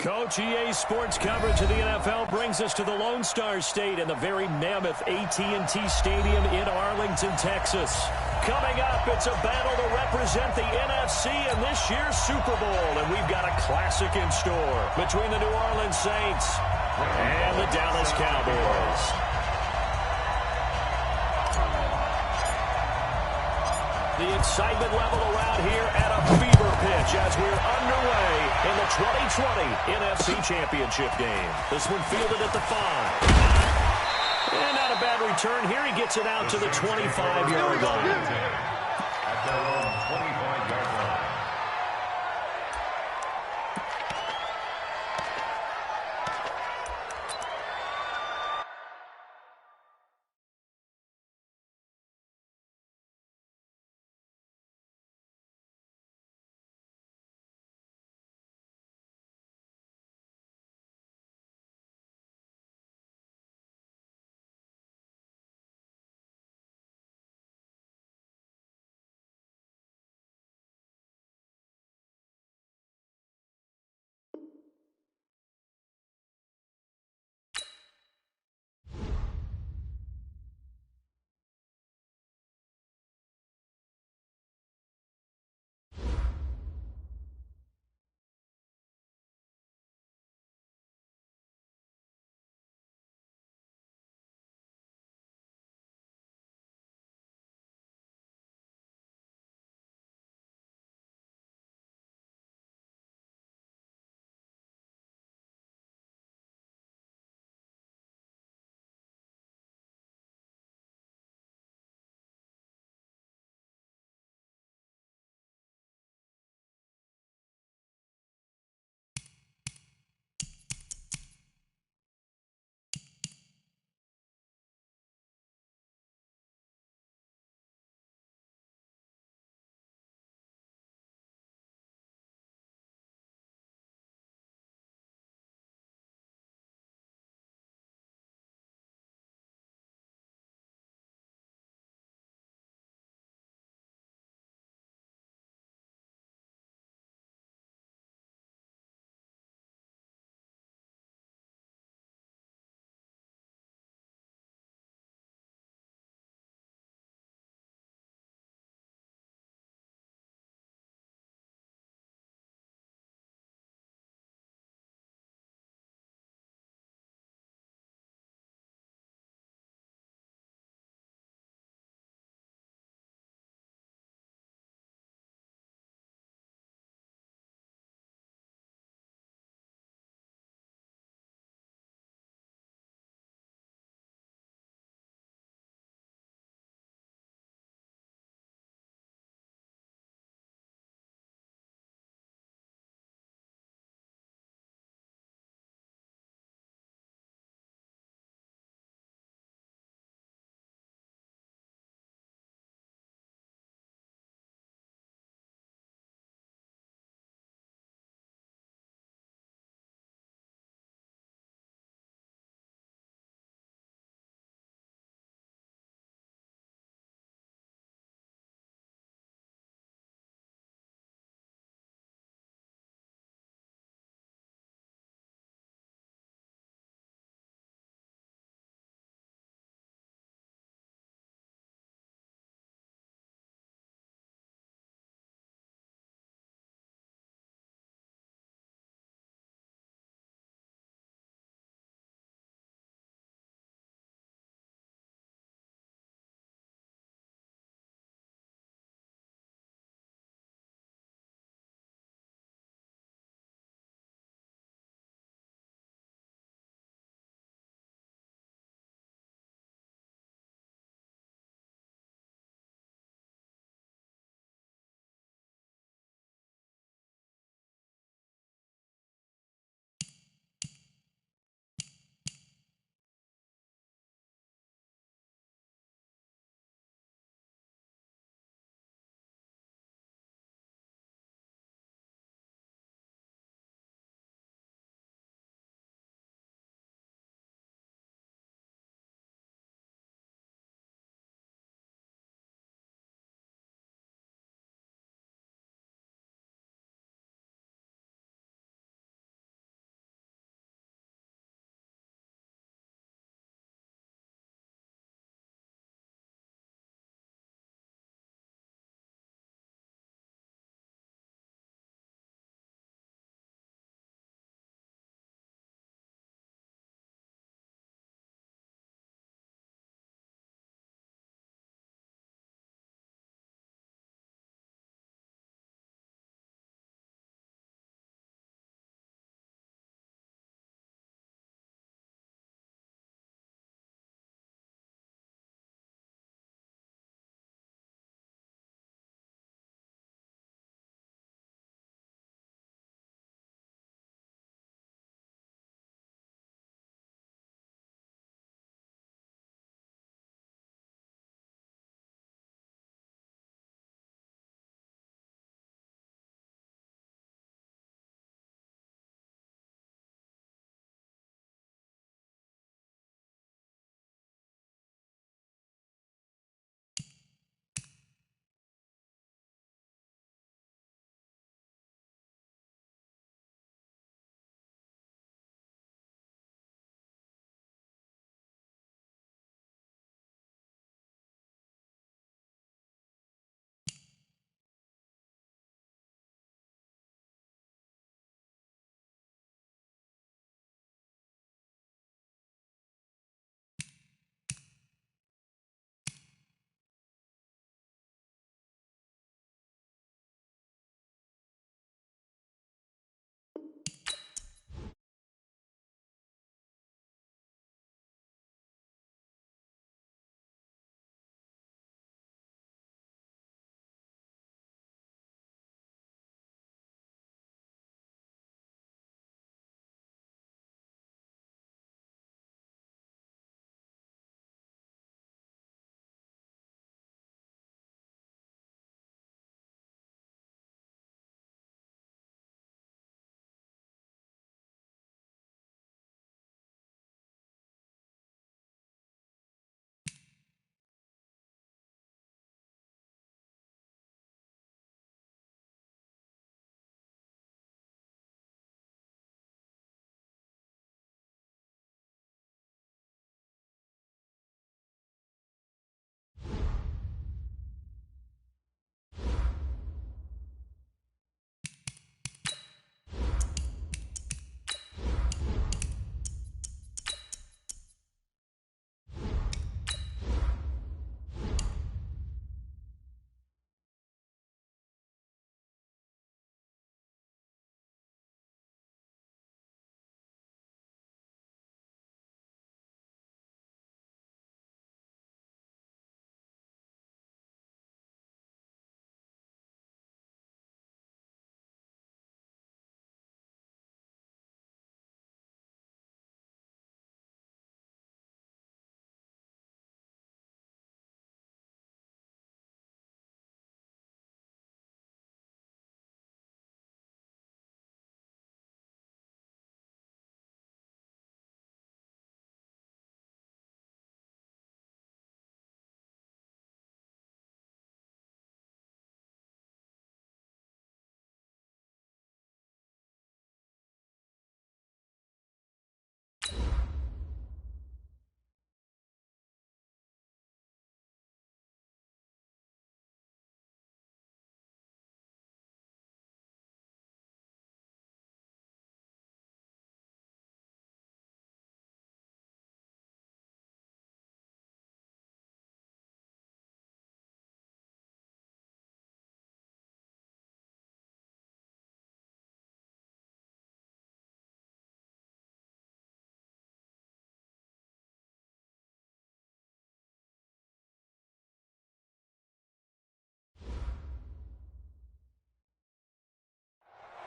Coach, EA Sports coverage of the NFL brings us to the Lone Star State and the very mammoth AT&T Stadium in Arlington, Texas. Coming up, it's a battle to represent the NFC in this year's Super Bowl, and we've got a classic in store between the New Orleans Saints and the Dallas Cowboys. The excitement level around here at a fever pitch as we're underway in the 2020 NFC Championship game. This one fielded at the 5. And not a bad return here. He gets it out to the 25-yard line.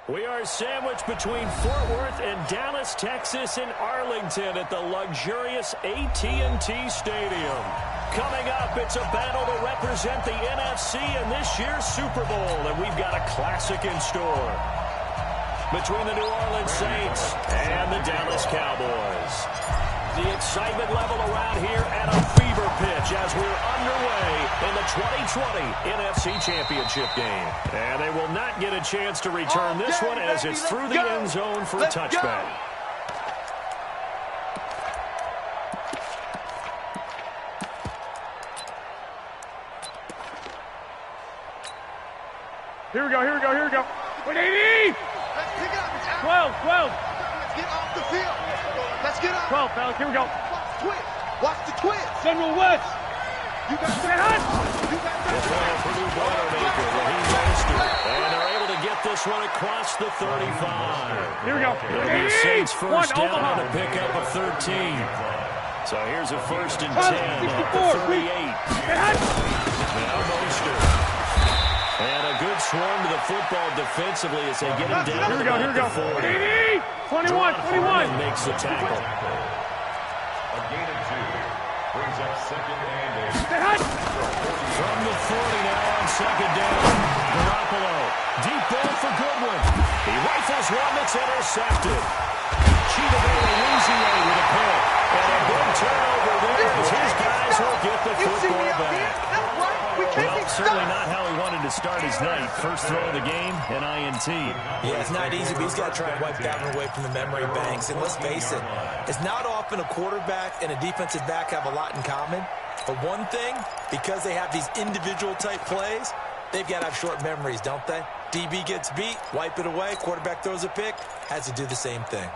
We are sandwiched between Fort Worth and Dallas, Texas, and Arlington at the luxurious AT&T Stadium. Coming up, it's a battle to represent the NFC in this year's Super Bowl, and we've got a classic in store between the New Orleans Saints and the Dallas Cowboys. The excitement level around here at a fever pitch as we're underway in the 2020 NFC Championship game. And they will not get a chance to return this one as it's through the end zone for a touchback. Here we go. 180! 12. Let's get off the field. Let's get up. 12, fellas, here we go. Watch the twist. Central West. You got Get hot. The throw for New Boilermaker, Raheem Mostert. And they're able to get this one across the 35. Here we go. It'll be Saints first down on a pickup of 13. So here's a first and 10 at the 38. Now Mostert. And a good swarm to the football defensively as they get him down to the 40. 21. Makes the tackle. A gain of 2 brings up second and 8. From the 40 now on second down. Garoppolo. Deep ball for Goodwin. He rifles one that's intercepted. Chiedebele losing it with a pick. And a big turnover there as his guys will get the football back. Well, certainly not how he wanted to start his night. First throw of the game, an INT. Yeah, it's not easy, but he's got to try and wipe that one away from the memory banks. And let's face it, it's not often a quarterback and a defensive back have a lot in common. But one thing, because they have these individual type plays, they've got to have short memories, don't they? DB gets beat, wipe it away, quarterback throws a pick, has to do the same thing.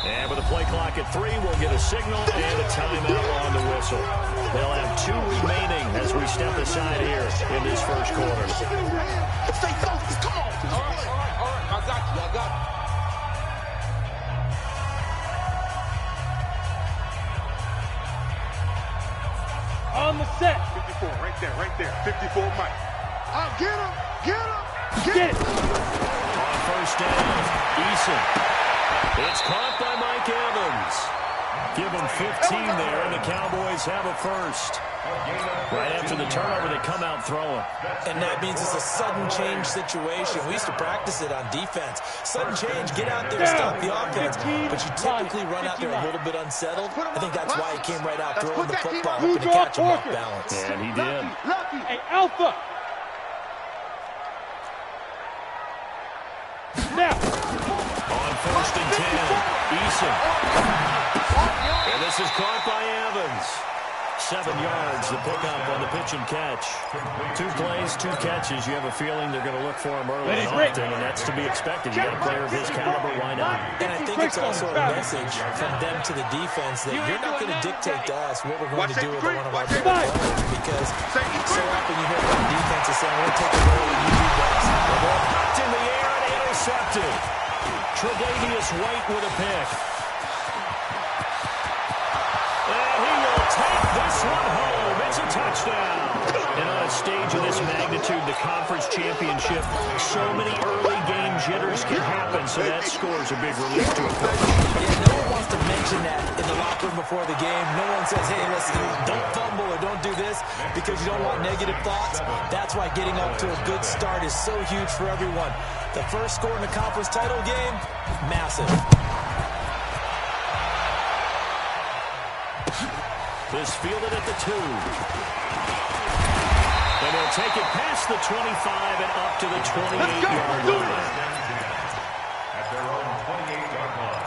And with the play clock at 3, we'll get a signal and a timeout on the whistle. They'll have 2 remaining as we step aside here in this first quarter. Stay focused. Come on. All right. I got you. On the set. 54, right there. 54, Mike. Get him. Get it. On first down, Eason. It's caught by Mike Evans. Give them 15 there, and the Cowboys have a first. Right after the turnover, they come out throwing. And that means it's a sudden change situation. We used to practice it on defense. Sudden change, get out there, stop the offense. But you typically run out there a little bit unsettled. I think that's why he came right out throwing the football, hoping to catch him off balance. And he did. Hey, Alpha. Now. On first and 10, Eason. And this is caught by Evans. 7 yards, the pickup on the pitch and catch. 2 plays, 2 catches. You have a feeling they're going to look for him early and often, and that's to be expected. You got a player of his caliber, why not? And I think it's also a message from them to the defense that you're not going to dictate to us what we're going to do with one of our big players, because so often you hear about defenses saying, we're going to take the role and you do best. The ball popped in the air and intercepted. Tre'Davious White with a pick. And he will take this one home. It's a touchdown. And on a stage of this magnitude, the conference championship, so many early game jitters can happen, so that scores a big relief to a coach. Yeah, no one wants to mention that in the locker room before the game. No one says, hey, listen, don't fumble or don't do this because you don't want negative thoughts. That's why getting up to a good start is so huge for everyone. The first score in the conference title game, massive. This fielded at the 2. And they'll take it past the 25 and up to the 28-yard line. At their own 28-yard line.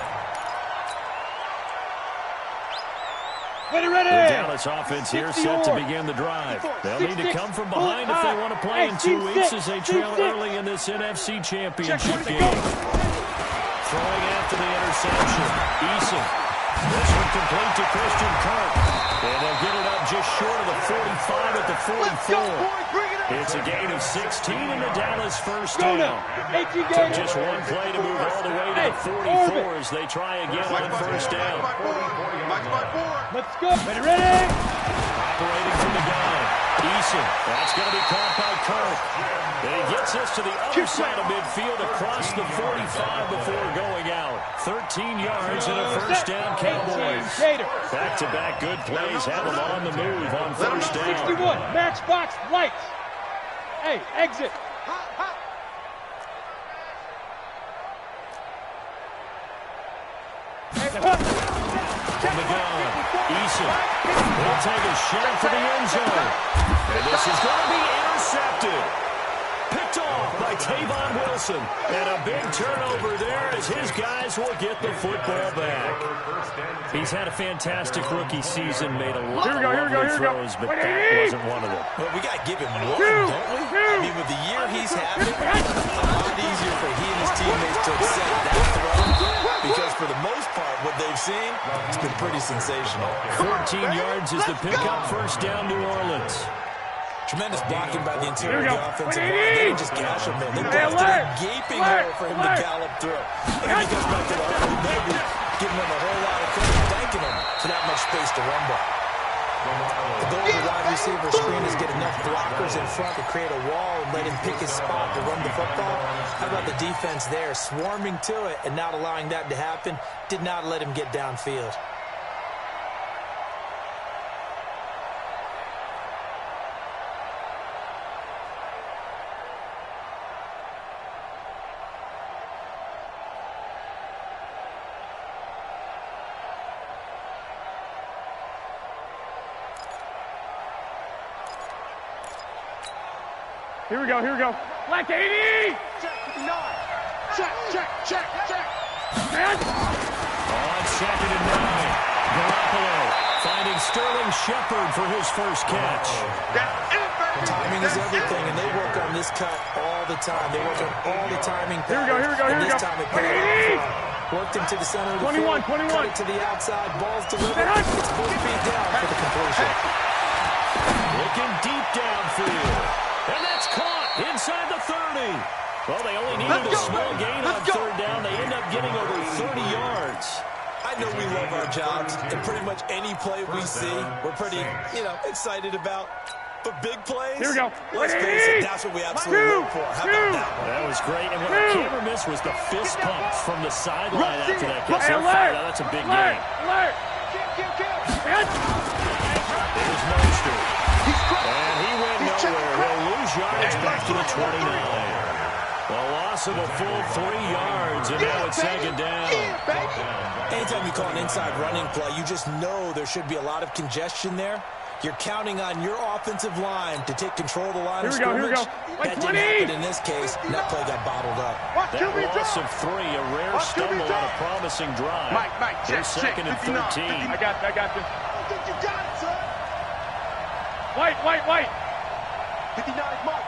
Ready. The Dallas offense here set to begin the drive. They'll need to come from behind if they want to play in 2 weeks as they trail early in this NFC Championship game. Throwing after the interception. Eason. This one complete to Christian Kirk. And they'll get it up just short of the 45 at the 44. Let's go, boys. Bring it up. It's a gain of 16 in the Dallas first down. Took just one play to move all the way to the 44 as they try again on first down. Let's go. Ready? Operating from the gun. Eason. That's going to be caught by Kirk. And he gets us to the other side of midfield across the 45 before going out. 13 yards and a first down, Cowboys. Back-to-back good plays have them on the move on first down. 61, matchbox, lights. Hey, exit. From the gun, Eason will take a shot for the end zone. And this is going to be intercepted. Picked off by Tavon Wilson. And a big turnover there as his guys will get the football back. He's had a fantastic rookie season, made a lot of lovely throws, but that wasn't one of them. Well, we got to give him one, don't we? I mean, with the year he's having, a lot easier for he and his teammates to accept that throw. Because for the most part, what they've seen, it's been pretty sensational. 14 yards is the pickup, first down, New Orleans. Tremendous blocking by the interior of the offensive line. They didn't just gash him, man. They left a gaping hole for him to gallop through. And he goes back to the early maybe giving him a whole lot of credit, thanking him for that much space to run by. The goal of the wide receiver screen is get enough blockers in front to create a wall and let him pick his spot to run the football. How about the defense there, swarming to it and not allowing that to happen? Did not let him get downfield. Here we go, here we go. Black 80! Check. Man. On second and 9, Garoppolo finding Sterling Shepard for his first catch. Timing is everything, and they work on this cut all the time. They work on all the timing. Here we go. And this time it paid off. Worked him to the center of the field. 21. Cut it to the outside. Ball's delivered. It's both feet down for the completion. Looking deep downfield. And that's caught inside the 30. Well, they only needed a small gain on third down. They end up getting over 30 yards. I know we love our jobs, and pretty much any play we see, we're pretty, excited about. But big plays, here we go. Let's face it, that's what we absolutely look for. How about that one? That was great. And what I can't ever miss was the fist pump from the sideline after that. That's a big game. There's Monster. And he went nowhere. He'll lose yardage back to the 29. A loss of a full 3 yards, and now it's second down. Anytime you call an inside running play, you just know there should be a lot of congestion there. You're counting on your offensive line to take control of the line of scrimmage. That didn't happen in this case, and that play got bottled up. That loss of 3, a rare stumble on a promising drive. Mike, check, second and 13. I got this. I think you got it, son. White. 59 Mark.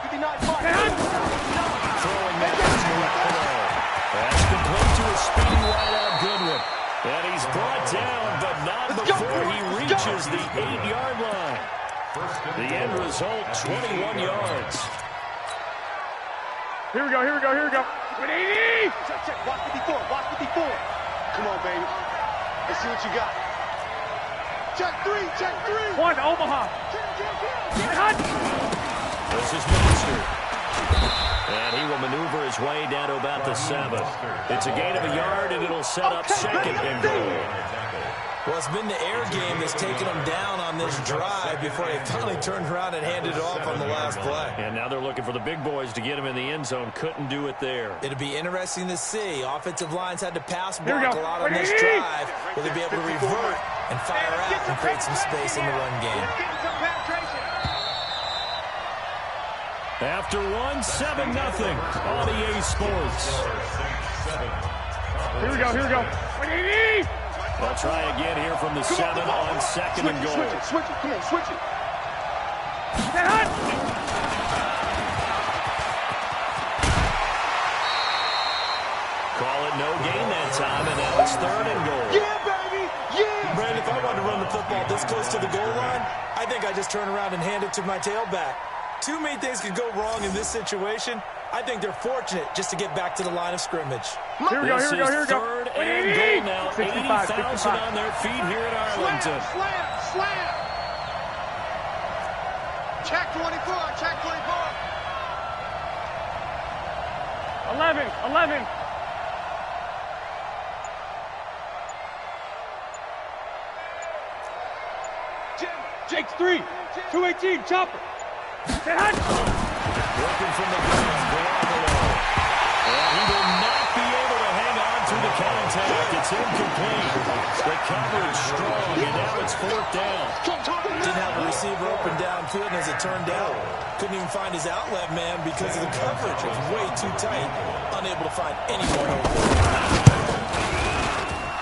Throwing that to Garoppolo. That's complete to a speedy wideout Goodwin. And he's brought down, but not before he reaches the 8-yard line. The end result, 21 yards. Here we go. 80! Check. Watch 54. Come on, baby. Let's see what you got. Check 3. One, Omaha. This is Monster. And he will maneuver his way down to about the 7. It's a gain of a yard, and it'll set up second and goal. Well, it's been the air game that's taken them down on this drive before they finally turned around and handed it off on the last play. And now they're looking for the big boys to get him in the end zone. Couldn't do it there. It'll be interesting to see. Offensive lines had to pass block a lot on this drive. Will they be able to revert and fire out and create some space in the run game? After 7-0 on EA Sports. Here we go. 80! They'll try again here from the 7 on second and goal. Switch it. Come on, switch it. Call it no gain that time, and now it's third and goal. Yeah, baby. Yeah. Brandon, if I wanted to run the football this close to the goal line, I think I just turn around and hand it to my tailback. Too many things could go wrong in this situation. I think they're fortunate just to get back to the line of scrimmage. Here we go, here we go, here we go. Third and goal now. 80,000 on their feet here at Arlington. Slam. Check 24, check 24. 11. Jake's 3. 218, chopper. Say hi. Working from the ground, Garoppolo. And he will not be able to hang on through the contact. It's incomplete. The coverage strong, and now it's 4th down. Didn't have a receiver open downfield, and as it turned out, couldn't even find his outlet man because of the coverage. It was way too tight, unable to find anyone over.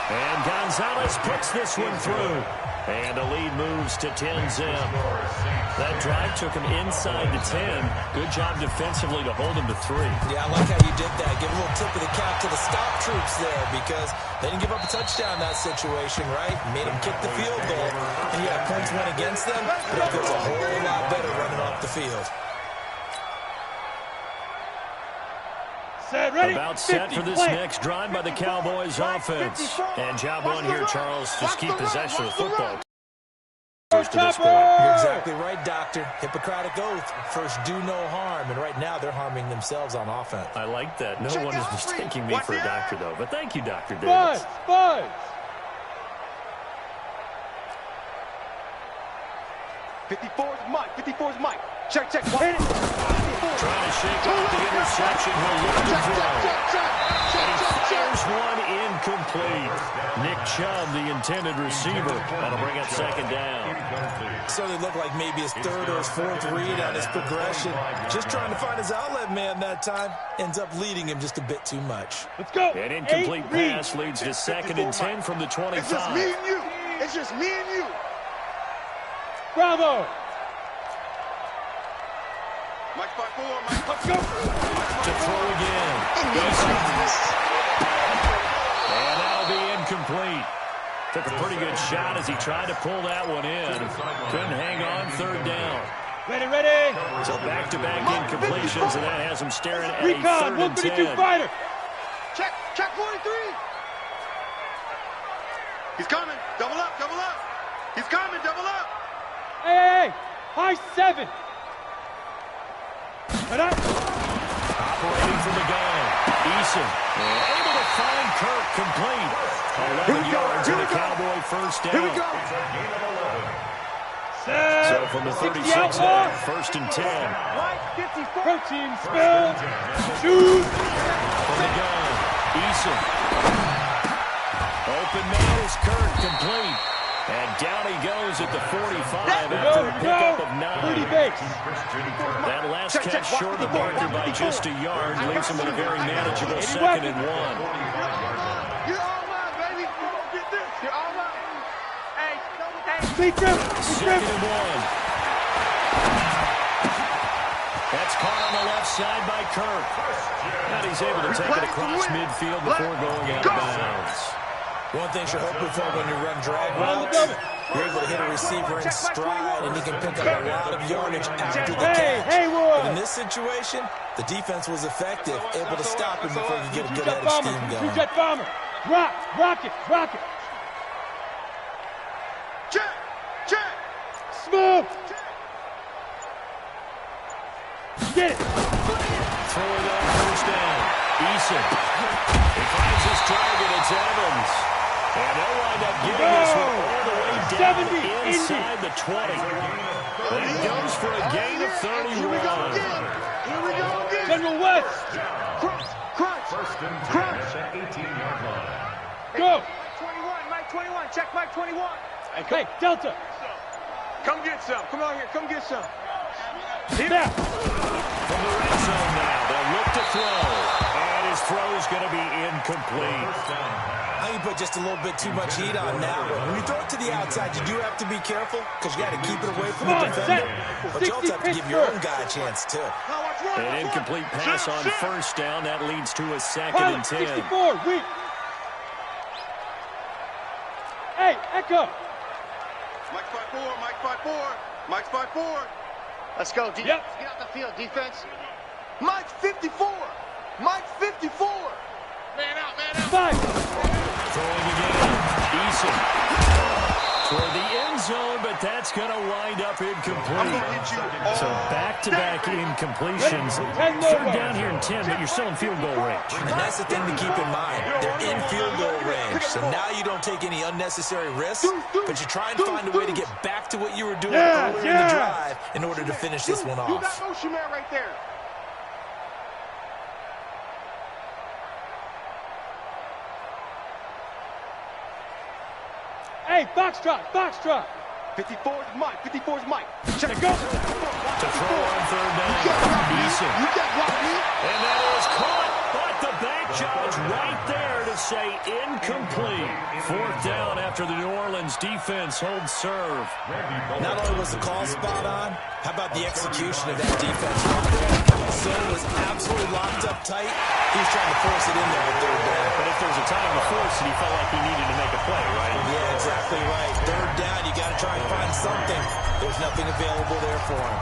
And Gonzalez puts this one through. And the lead moves to 10-zip. That drive took him inside the 10. Good job defensively to hold him to 3. Yeah, I like how you did that. Give a little tip of the cap to the stop troops there because they didn't give up a touchdown in that situation, right? Made them kick the field goal. And yeah, points went against them, but it feels a whole lot better running off the field. Set, ready. About set for this next drive by the Cowboys offense. And job one here, Charles, just keep possession of the football. First to this point. You're exactly right, Doctor. Hippocratic oath. First, do no harm. And right now, they're harming themselves on offense. I like that. No one is mistaking me for a doctor, though. But thank you, Dr. Davis. Buzz. 54's Mike. 54's Mike. Check. Hit it. Trying to shake off the interception. He'll look to throw. And he fires one incomplete. Nick Chubb, the intended receiver. That'll bring up 2nd down. Certainly looked like maybe his 3rd or his 4th read on his progression. Just trying to find his outlet man that time. Ends up leading him just a bit too much. Let's go. An incomplete pass leads to 2nd and 10 from the 25. It's just me and you. It's just me and you. Bravo. Mike 5-4, Mike. Let's go. To throw again. And that'll be incomplete. Took a pretty good shot as he tried to pull that one in. Couldn't hang on. 3rd down. Ready. So back-to-back incompletions, and that has him staring at Recon, a 3rd and 152 10. fighter. Check 43. He's coming. Double up. He's coming. Double up. Hey. High 7. Operating from the gun. Eason able to find Kirk complete. 11 yards and a Cowboy 1st down. Here we go. So from the 36 now, 1st and 10. Protein spill. Shoot. From the gun. Eason. Open man is Kirk complete. And down he goes at the 45 after a pickup of 9. 30 base. That last catch short of the marker by just a yard leaves him with a very manageable 2nd and 1. You're all mine, baby. Get this. You're all mine. Hey. 2nd and 1. That's caught on the left side by Kirk. And he's able to take it across midfield before going out of bounds. One thing you're hoping for when you run drag routes, you're able to hit a receiver in stride, and he can pick up a lot of yardage after the catch. But in this situation, the defense was effective, able to stop him before you get a good head of steam going. Two-jet bomber. Rocket. Check. Smooth. Get it. Throwing on 1st down. Eason. He finds his target. It's Evans. And they'll wind up getting this one all the way down inside the 20. And he goes for a gain of 31. Here we go again. General West. Crunch. 18-yard line. Go. Mike 21. Check Mike 21. Hey, Delta. Come get some. Come on here. Come get some. Now. From the red zone now, they'll look to throw. And his throw's going to be incomplete. I think you put just a little bit too much heat on that one. When you throw it to the outside, you do have to be careful because you got to keep it away from the defender. But you also have to give your own guy a chance, too. An incomplete pass on 1st down. That leads to a 2nd and 10. 64, weak. Hey, Echo. Mike 5-4. Mike 5-4. Let's go, D. Yep. Let's get out the field, defense. Mike 54. Mike 54. Man out, man out. Five. Throwing again. Eason toward the end zone, but that's going to wind up incomplete. So back-to-back incompletions. Third down here in 10, but you're still in field goal range. And that's the thing to keep in mind. They're in field goal range. So now you don't take any unnecessary risks, but you try and find a way to get back to what you were doing earlier in the drive in order to finish this one off. You got motion man right there. Hey, foxtrot, foxtrot. 54 is Mike. 54 is Mike. Check it, go. To throw on third down. Eason. You got block me. And that is caught, but the back judge right there to say incomplete. Fourth down after the New Orleans defense holds serve. Not only was the call spot on, how about the execution of that defense right there? Zone was absolutely locked up tight. He was trying to force it in there with third down. But if there was a time to force it, he felt like he needed to make a play, right? Yeah, exactly right. Third down, you got to try and find something. There's nothing available there for him.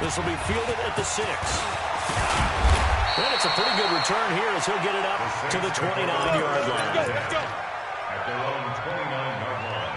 This will be fielded at the 6. And it's a pretty good return here as he'll get it up to the 29-yard line. Let's go. At their own 29-yard line.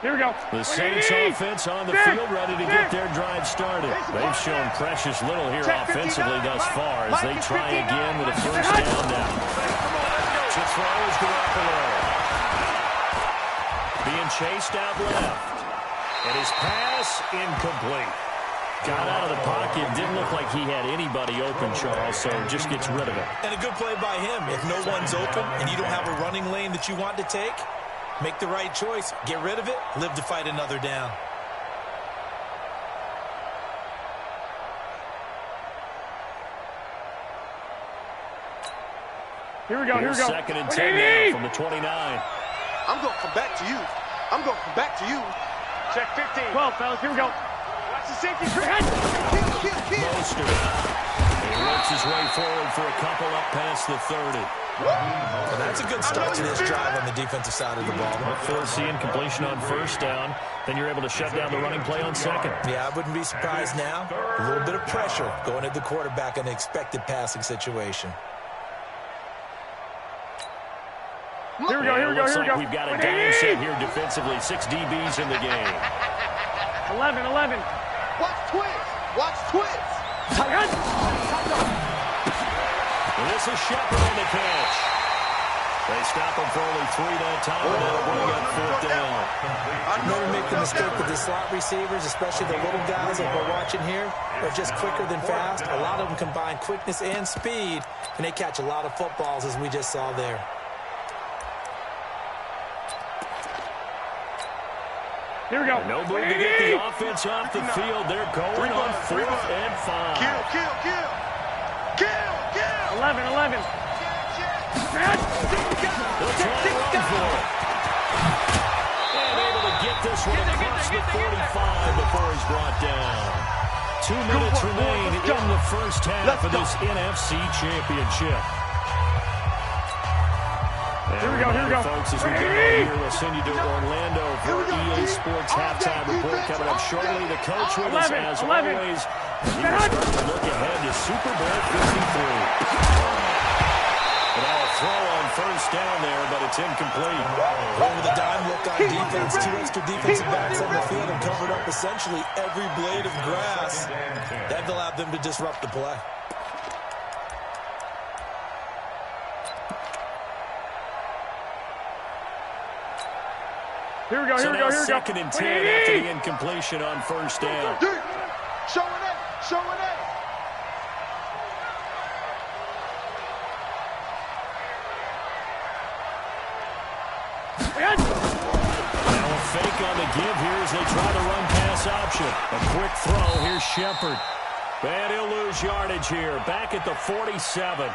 Here we go. The Saints offense on the field, ready to get their drive started. They've shown precious little here offensively thus far as they try again with a first down now. To throw is Garoppolo. Being chased out left. And his pass incomplete. Got out of the pocket. Didn't look like he had anybody open, Charles, so just gets rid of it. And a good play by him. If no one's open and you don't have a running lane that you want to take, make the right choice. Get rid of it. Live to fight another down. Here we go, here we go. Second and 10 now from the 29. I'm going to come back to you. I'm going to come back to you. Check 15. 12, fellas, here we go. Watch the safety. Kill. Mostert. He works his way forward for a couple up past the 30. Well, that's a good start to this drive on the defensive side of the ball. Forcing completion on first down. Then you're able to shut down the running play on second. Yeah, I wouldn't be surprised now. A little bit of pressure going at the quarterback in an expected passing situation. Here we go, here we go, Looks here we like go. we've got a down set here defensively. 6 DBs in the game. 11. Watch twins. Watch twins. And this is Shepard on the catch. They stop him for only 3 that time, and that'll bring up fourth down. Never make the mistake with the slot receivers, especially the little guys like we're watching here. They're just quicker than fast. A lot of them combine quickness and speed, and they catch a lot of footballs, as we just saw there. Here we go. No move to get the offense off the field. They're going on 4th and 5. Kill. 11. They'll try to run for it. And able to get this one across the 45 before he's brought down. 2 minutes remain in the first half of this NFC Championship. Here we go. Folks, as we get on here, we'll send you to Orlando for EA Sports halftime report coming up shortly. The coach with us, as always. He will start to look ahead to Super Bowl 53. And now a throw on first down there, but it's incomplete. Over the dime look on defense. 2 extra defensive backs on the field and covered up essentially every blade of grass. That allowed them to disrupt the play. Here we go. Second and 10 after the incompletion on first down. Showing it. Now a fake on the give here as they try to run pass option. A quick throw. Here's Shepard. And he'll lose yardage here. Back at the 47.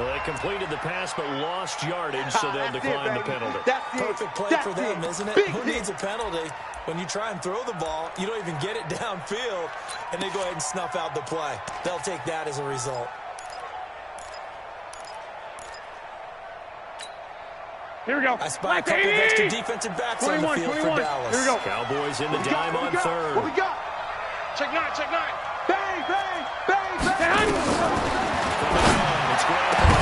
Well, they completed the pass but lost yardage, so they'll decline the penalty. Perfect play for them, isn't it? Who needs a penalty? When you try and throw the ball, you don't even get it downfield, and they go ahead and snuff out the play. They'll take that as a result. Here we go. I spy a couple of extra defensive backs on the field for Dallas. Here we go. Cowboys in the dime on third. What we got? Check 9, check 9. Bang, bang, bang, bang. It's Garoppolo.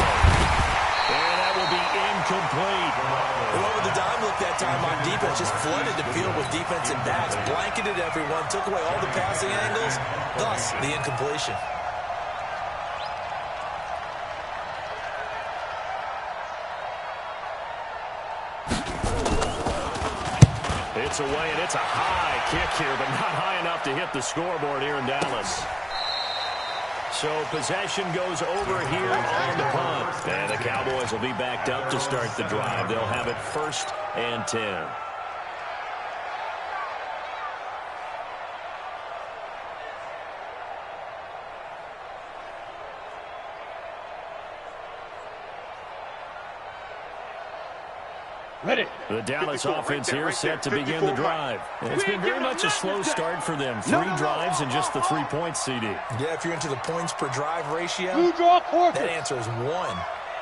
And that will be incomplete. Whoever the dime looked that time on defense just flooded the field with defensive backs, blanketed everyone, took away all the passing angles, thus the incompletion. It's away, and it's a high kick here, but not high enough to hit the scoreboard here in Dallas. So possession goes over here on the punt. And the Cowboys will be backed up to start the drive. They'll have it 1st and 10. Ready. The Dallas offense here set to begin the drive. It's been very much a slow start for them. 3 drives and just the 3 points, CD. Yeah, if you're into the points per drive ratio, that answer is 1.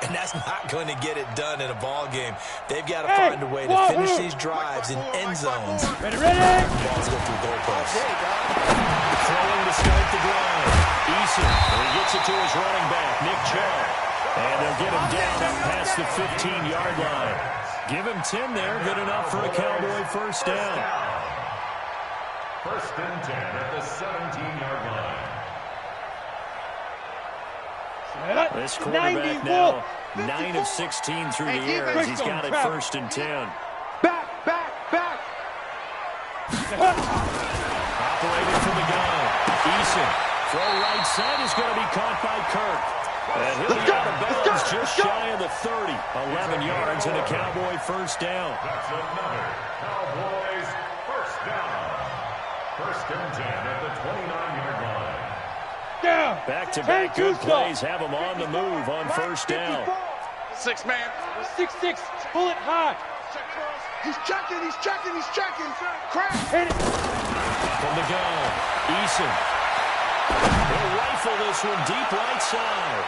And that's not going to get it done in a ball game. They've got to find a way to finish these drives in end zones. Ready. Balls go through goalposts. Throwing to start the drive. Eason, and he gets it to his running back, Nick Chubb. And they'll get him down up past the 15-yard line. Give him 10 there. Good enough for a Cowboy 1st down. 1st and 10 at the 17-yard line. This quarterback now 9 of 16 through the air as he's got it 1st and 10. Back. Operating from the gun. Eason. Throw right side is going to be caught by Kirk. And he'll be out of bounds just shy of the 30. 11 yards and a Cowboy 1st down. That's another Cowboys 1st down. 1st and 10 at the 29-yard line. Down. Back-to-back good plays have him on the move on 1st down. 6 man. 6-6. Pull it high. He's checking. Crack. Hit it. From the gun. Eason. He'll rifle this one deep right side.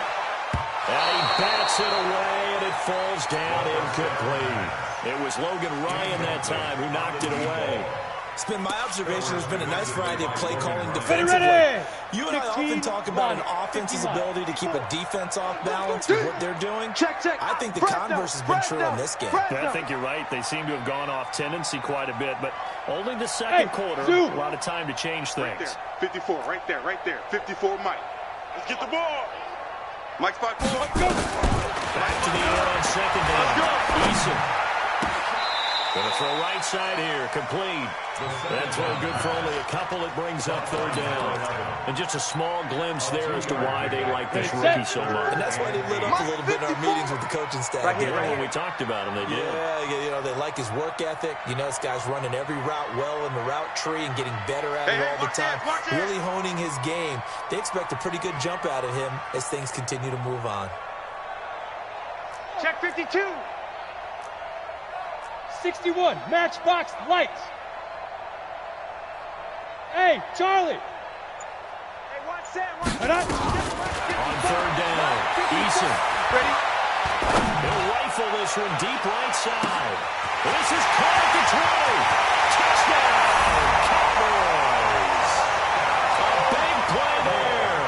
And he bats it away, and it falls down incomplete. It was Logan Ryan that time who knocked it away. It's been my observation there's been a nice variety of play calling defensively. You and I often talk about an offense's ability to keep a defense off balance with what they're doing. I think the converse has been true in this game. I think you're right. They seem to have gone off tendency quite a bit, but only the 2nd quarter, a lot of time to change things. 54, right there. 54, Mike. Let's get the ball. Mike's by 4. Let's go. Back to the air on 2nd down. Eason. Gonna throw right side here, complete. That throw good for only a couple. It brings up 3rd down. And just a small glimpse there as to why they like this rookie so much. And that's why they lit up a little bit in our meetings with the coaching staff. When we talked about him, they did. Yeah, you know, they like his work ethic. You know, this guy's running every route well in the route tree and getting better at it all the time. Really honing his game. They expect a pretty good jump out of him as things continue to move on. Check 52. 61, matchbox lights. Hey, Charlie. Hey, what's that? On 3rd down, Eason. Ready? He'll rifle this one deep right side. This is caught at the 20. Touchdown, Cowboys. A big play there.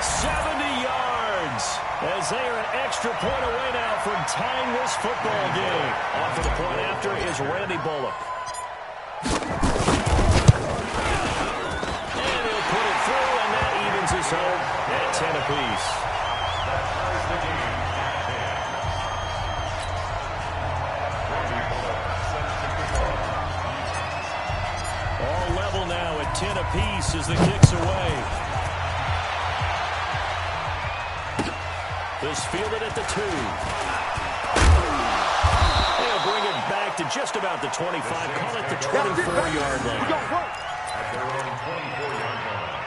70 yards. As they are an extra point away now from tying this football game. On for the point after is Randy Bullock. And he'll put it through, and that evens us out at 10 apiece. All level now at 10 apiece as the kick's away. This fielded at the 2. They'll bring it back to just about the 25. Call it the 24-yard line. At their own 24-yard line.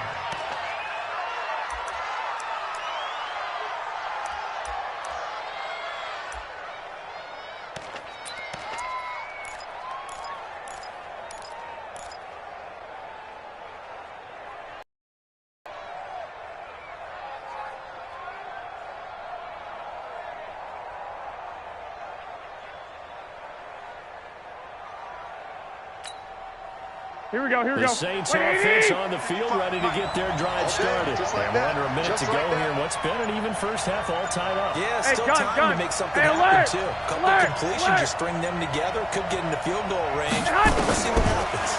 Here we go, here we The go. Saints offense on the field, ready to get their drive started. And we're under a minute to go here. What's been an even first half, all tied up. Yeah, still time to make something happen, too. A couple of completions, just string them together. Could get into field goal range. Let's see what happens.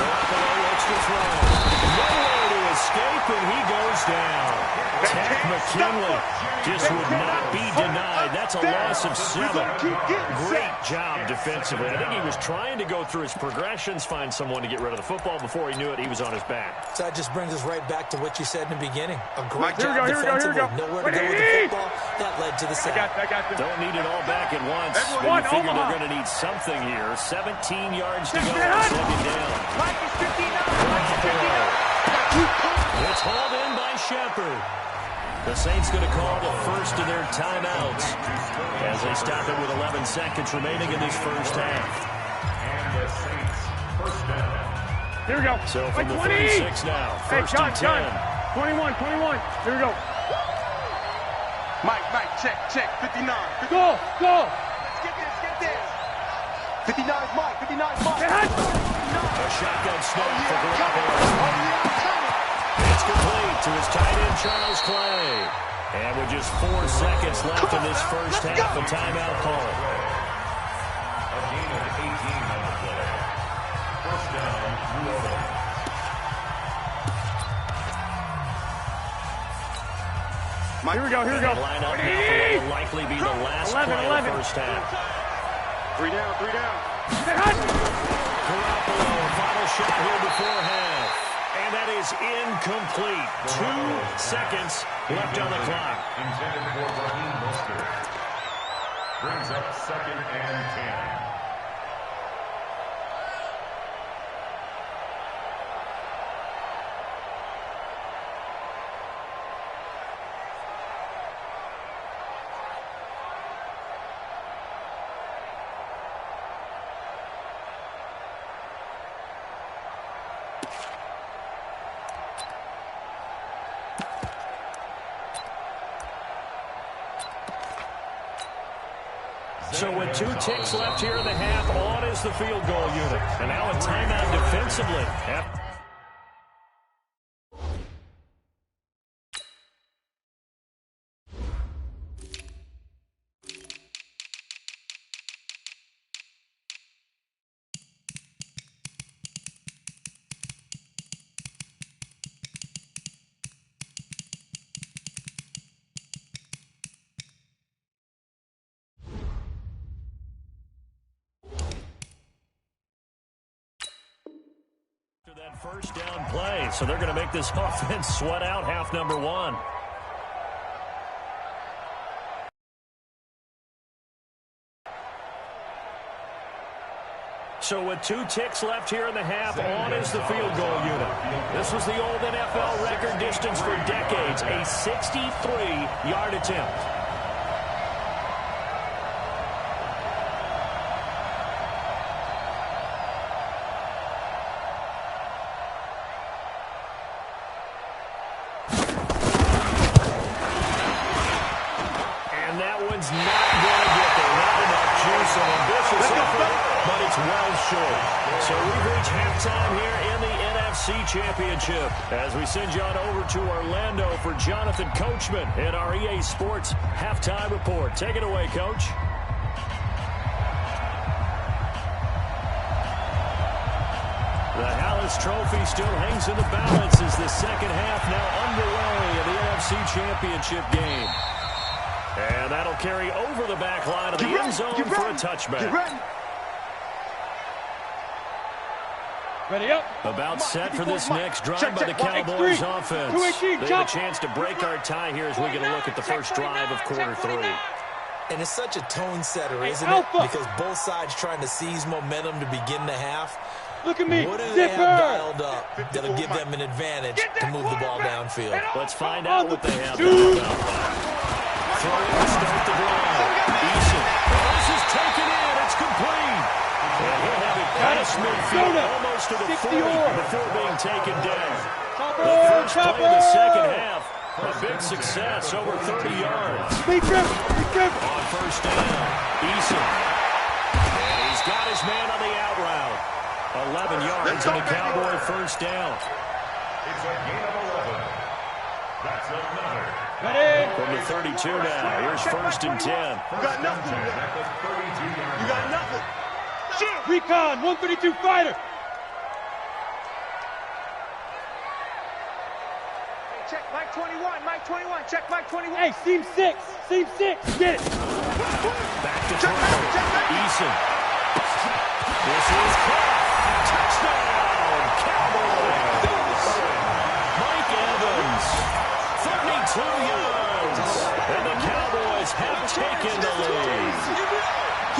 Garoppolo looks to throw. Nowhere to escape, and he goes down. Tech McKinley just would not be denied. That's a loss of 7. Great job defensively. I think he was trying to go through his progressions, find someone to get rid of the football. Before he knew it, he was on his back. So that just brings us right back to what you said in the beginning. A great job Here we defensively. go. Nowhere to go with the football. That led to the sack. I got this. Don't need it all back at once. But you figure they're going to need something here. 17 yards to go on second down. Mike is 59. It's hauled in by Shepard. The Saints going to call the first of their timeouts as they stop it with 11 seconds remaining in this first half. And the Saints first down. Here we go. So from the 20. 46 now, first and 10. 21. Here we go. Mike, check, 59. Go. Let's get this. 59 Mike. A shotgun snap for Garoppolo. It's complete to his tight end, Charles Clay. And with just 4 seconds left in this first half, a timeout call. A gain of 18 on the play. First down, New Orleans. Here we go. Line up now for what will likely be the last play of the first half. 3 down. Garoppolo, final shot here before half. And that is incomplete. 2 seconds left on the clock. Intended for Raheem Mostert. Brings up second and 10. So with 2 ticks left here in the half, on is the field goal unit. And now a timeout defensively. That first down play, so they're going to make this offense sweat out half number 1. So with 2 ticks left here in the half, on is the field goal unit. This was the old NFL record distance for decades, a 63-yard attempt. So we've reached halftime here in the NFC Championship as we send you on over to Orlando for Jonathan Coachman in our EA Sports Halftime Report. Take it away, Coach. The Hallis Trophy still hangs in the balance as the second half now underway in the NFC Championship game. And that'll carry over the back line of the end zone for a touchback. Ready up. About set for this next drive by the Cowboys offense. They have a chance to break our tie here as we get a look at the first drive of quarter 3. And it's such a tone setter, isn't it? Because both sides trying to seize momentum to begin the half. Look at me. What do they have dialed up that'll give them an advantage to move the ball downfield? Let's find out what they have dialed up. Throw in to start the drive. Eason. This is taken in. It's complete. And he'll have it past midfield almost to the 40 before being taken down. The first play of the second half. A big success, over 30 yards. On first down, Eason. And he's got his man on the out route. 11 yards and a Cowboy first down. It's a gain of 11. That's another. From the 32 now. Here's first and 10. You got nothing. You got nothing. Shoot. Recon, 132 fighter. Check Mike 21, Mike 21, check Mike 21. Hey, seam 6, get it. Back to throw. Eason. This is caught. Touchdown, Cowboys. Mike Evans, 32 yards. And the Cowboys have taken the lead.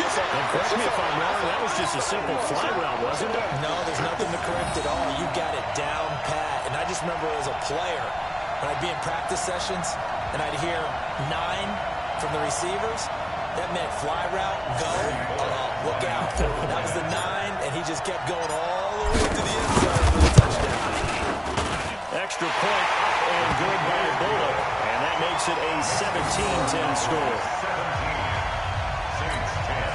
And correct me if I'm wrong, that was just a simple fly route, wasn't it? No, there's nothing to correct at all. You got it down pat. And I just remember as a player, when I'd be in practice sessions and I'd hear 9 from the receivers, that meant fly route, go, look out. That was the 9, and he just kept going all the way to the end zone for the touchdown. Extra point up and good by Bullock. And that makes it a 17-10 score. 17. Saints 10.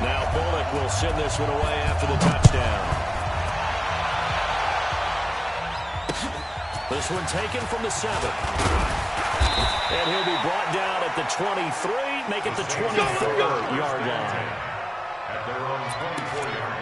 Now Bullock will send this one away after the touchdown. This one taken from the 7. And he'll be brought down at the 23, make it the 24-yard line. At their own 24-yard line.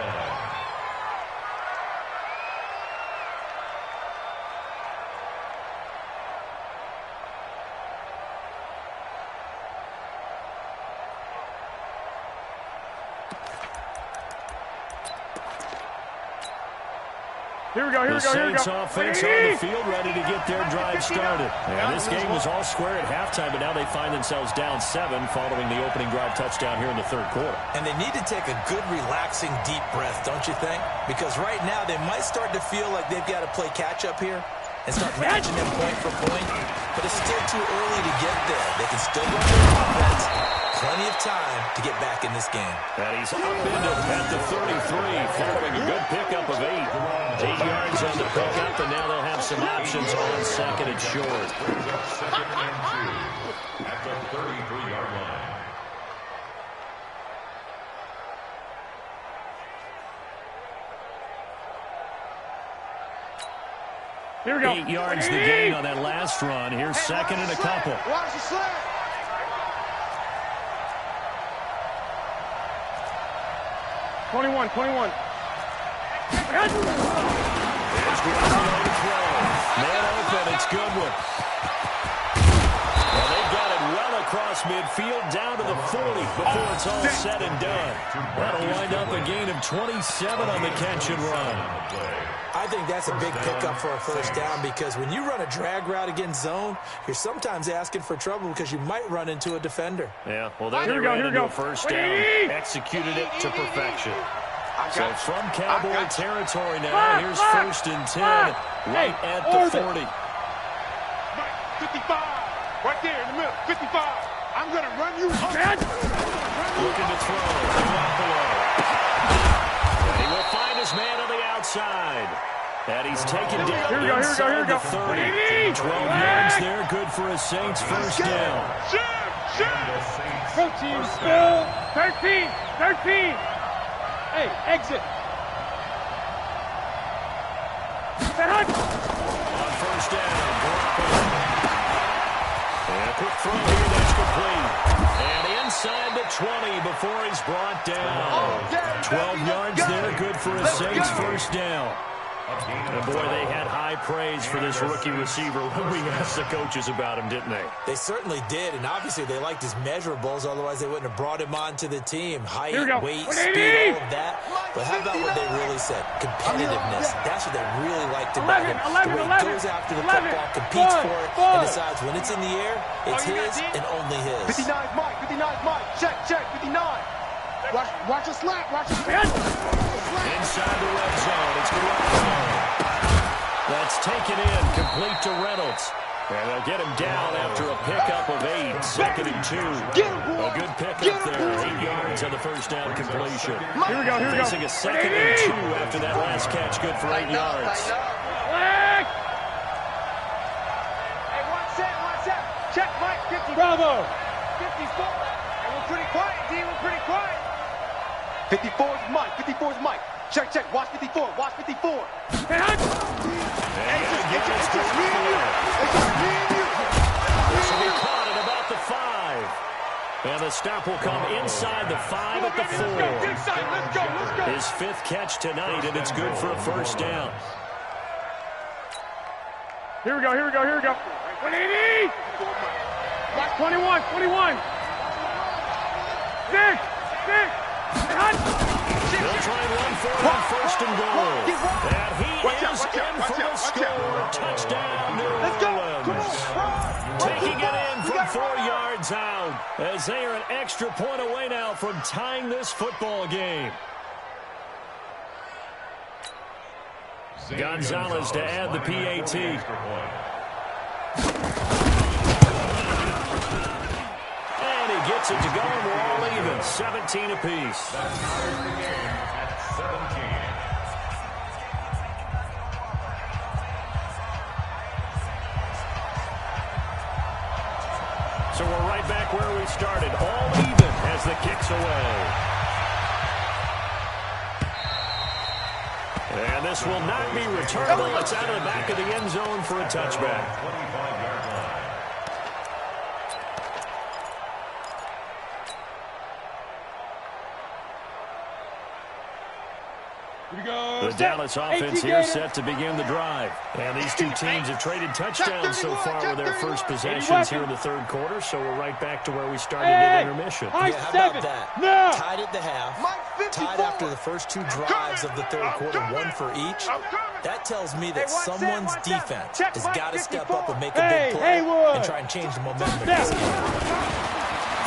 Here we go. The Saints offense on the field, ready to get their drive started. And this game was all square at halftime, but now they find themselves down 7 following the opening drive touchdown here in the third quarter. And they need to take a good, relaxing, deep breath, don't you think? Because right now they might start to feel like they've got to play catch-up here and start matching them point for point. But it's still too early to get there. They can still run their offense. Plenty of time to get back in this game. And he's upended at the 33 following a good pickup of 8. 8 yards on the pickup, and now they'll have some options on second and short. Second and 2 at the 33-yard line. Here we go. 8 yards the gain on that last run. Here's second and a couple. Watch the slap. Here's Garoppolo to throw. Man open, it's Goodwin. Well, they've got it well across midfield, down to the 40 before it's all said and done. That'll wind up a gain of 27 on the catch and run. I think that's a big pickup for a first down because when you run a drag route against zone, you're sometimes asking for trouble because you might run into a defender. Yeah, well, there they ran into a first down, executed it to perfection. So from Cowboy territory now, here's first and 10, right at the 40. 55, right there in the middle, 55. I'm going to run you up. Looking to throw, Garoppolo. He will find his man on the outside. And he's taken down inside the 30. 12 yards there, good for a Saints first down. Go team, Bill. 13. Hey, exit. On first down, Garoppolo. And a quick throw here, that's complete. And inside the 20 before he's brought down. 12 yards there, good for a Saints first down. And boy, they had high praise for this rookie receiver when we asked the coaches about him, didn't they? They certainly did, and obviously they liked his measurables, otherwise they wouldn't have brought him onto the team. Height, weight, speed, all of that. But how about what they really said? Competitiveness. That's what they really like about him. The way he goes after the football, competes for it, and decides when it's in the air, it's his and only his. 59 Mike, 59 Mike. Check, 59. Watch the slap, watch the slap. Inside the red zone, it's Garoppolo. That's taken in, complete to Reynolds. And they'll get him down after a pickup of 8, second and 2. A good pickup there, 8 yards on the first down completion. Here we go. Facing a second and 2 after that last catch, good for 8 yards. Check Mike, 50. Bravo. 54. And we're pretty quiet, D. We're pretty quiet. 54 is Mike. 54 is Mike. Check, check. Watch 54. Watch 54. Hey, Hunt. It's just me and you. It's just me and you. This will be caught at about the 5. And the stop will come inside the 5 at the 4. Let's go, get inside. Let's go, let's go. His 5th catch tonight, and it's good for a first down. Here we go, here we go, here we go. 180. Watch 21, 21. 6, 6. Hey, Hunt. They'll try and run for it on first and goal. And he is in for the score. Touchdown, New Orleans. Let's go. Come on. Taking it in from 4 yards out as they are an extra point away now from tying this football game. Gonzalez to add the PAT. And he gets it to go, and we're all even. 17 apiece. That ties the game at 17. So we're right back where we started, all even as the kick's away. And this will not be returnable. It's out of the back of the end zone for a touchback. 25-yard line. Here we go. The Dallas offense here set to begin the drive. And these two teams have traded touchdowns so far with their first possessions here in the third quarter, so we're right back to where we started at intermission. Yeah, how about that? No. Tied at the half, tied after the first 2 drives of the third quarter, 1 for each. That tells me that someone's defense has got to step up and make a big play and try and change the momentum of this game.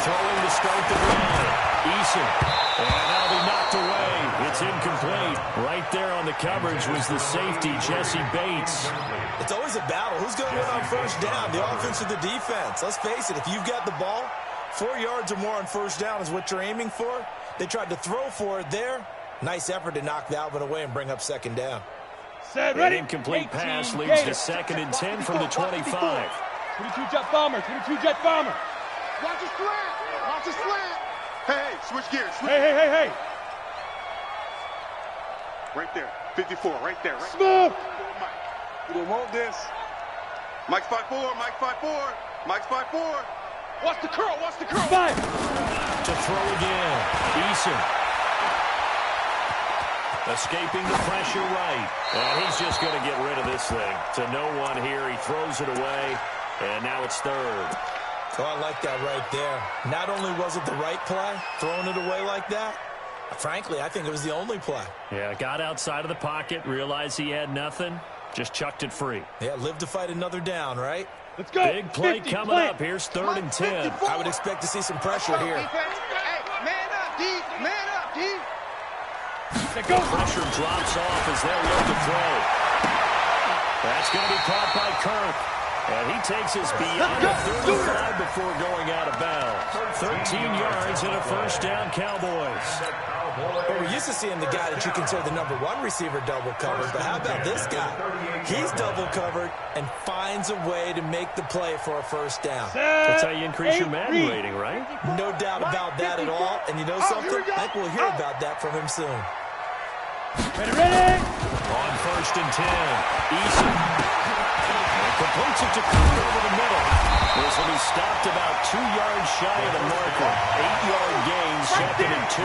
Throwing to start the drive. Eason. And that'll be knocked away. It's incomplete. Right there on the coverage was the safety, Jesse Bates. It's always a battle. Who's going to win on first down, the offense or the defense? Let's face it, if you've got the ball, 4 yards or more on first down is what you're aiming for. They tried to throw for it there. Nice effort to knock that one away and bring up second down. Set, An ready. incomplete pass leads to 2nd and 10 from the 25. 22 jet bomber, 22 jet bomber. Watch the slant. Watch the slant. Hey, switch gears. Switch. Hey. Right there. 54. Right there. Right Smooth. Mike. You don't want this. Mike's 5'4". Mike's 5'4". Mike's 5'4". Watch the curl. Watch the curl. 5. To throw again. Eason. Escaping the pressure right. And he's just going to get rid of this thing. To no one here. He throws it away. And now it's 3rd. Oh, I like that right there. Not only was it the right play, throwing it away like that, frankly, I think it was the only play. Yeah, got outside of the pocket, realized he had nothing, just chucked it free. Yeah, live to fight another down, right? Let's go. Big play coming up. Here's 3rd and 10. I would expect to see some pressure here. Hey, man up, D. Man up, D. Let's go. Pressure drops off as they look to throw. That's going to be caught by Kirk. And he takes us beyond the 35 before going out of bounds. 13 yards and a first down, Cowboys. Well, we're used to seeing the guy that you consider the #1 receiver double covered, but how about this guy? He's double covered and finds a way to make the play for a first down. That's how you increase your Madden rating, right? No doubt about that at all. And you know something? I think we'll hear about that from him soon. Ready. On 1st and 10, Eason. Completes it to Kirk over the middle. This will be stopped about 2 yards shy of the marker. 8-yard gain, 2nd and 2.